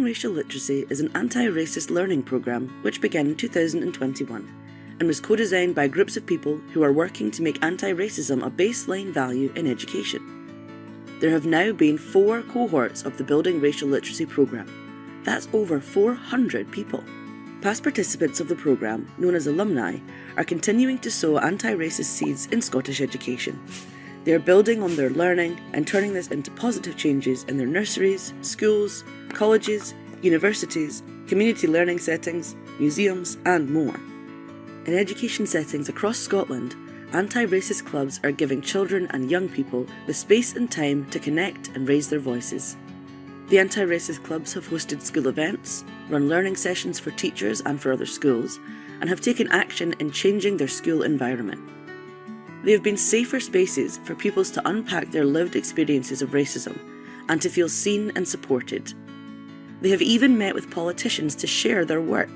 Racial Literacy is an anti-racist learning programme which began in 2021 and was co-designed by groups of people who are working to make anti-racism a baseline value in education. There have now been 4 cohorts of the Building Racial Literacy programme. That's over 400 people. Past participants of the programme, known as alumni, are continuing to sow anti-racist seeds in Scottish education. They are building on their learning and turning this into positive changes in their nurseries, schools, colleges, universities, community learning settings, museums and more. In education settings across Scotland, anti-racist clubs are giving children and young people the space and time to connect and raise their voices. The anti-racist clubs have hosted school events, run learning sessions for teachers and for other schools, and have taken action in changing their school environment. They have been safer spaces for pupils to unpack their lived experiences of racism and to feel seen and supported. They have even met with politicians to share their work.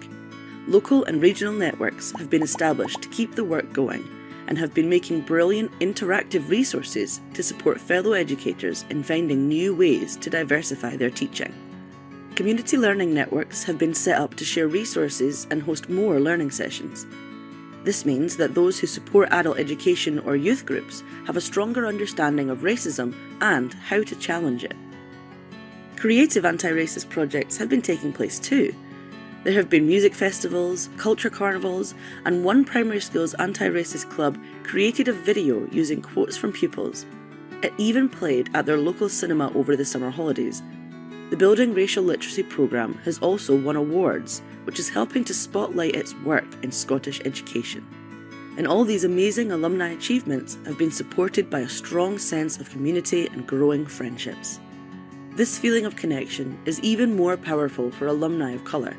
Local and regional networks have been established to keep the work going and have been making brilliant interactive resources to support fellow educators in finding new ways to diversify their teaching. Community learning networks have been set up to share resources and host more learning sessions. This means that those who support adult education or youth groups have a stronger understanding of racism and how to challenge it. Creative anti-racist projects have been taking place too. There have been music festivals, culture carnivals, and one primary school's anti-racist club created a video using quotes from pupils. It even played at their local cinema over the summer holidays. The Building Racial Literacy programme has also won awards, which is helping to spotlight its work in Scottish education. And all these amazing alumni achievements have been supported by a strong sense of community and growing friendships. This feeling of connection is even more powerful for alumni of colour.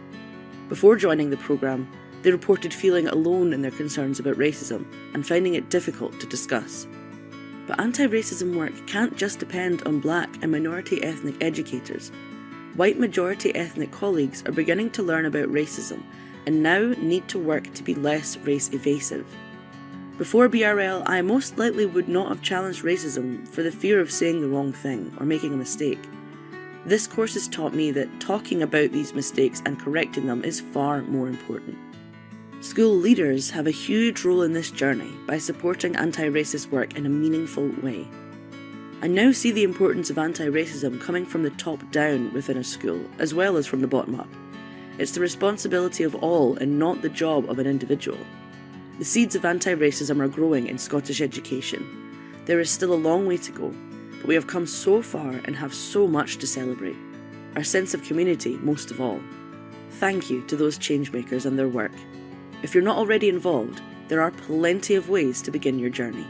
Before joining the programme, they reported feeling alone in their concerns about racism and finding it difficult to discuss. But anti-racism work can't just depend on black and minority ethnic educators. White majority ethnic colleagues are beginning to learn about racism and now need to work to be less race evasive. Before BRL, I most likely would not have challenged racism for the fear of saying the wrong thing or making a mistake. This course has taught me that talking about these mistakes and correcting them is far more important. School leaders have a huge role in this journey by supporting anti-racist work in a meaningful way. I now see the importance of anti-racism coming from the top down within a school, as well as from the bottom up. It's the responsibility of all and not the job of an individual. The seeds of anti-racism are growing in Scottish education. There is still a long way to go, but we have come so far and have so much to celebrate. Our sense of community, most of all. Thank you to those changemakers and their work. If you're not already involved, there are plenty of ways to begin your journey.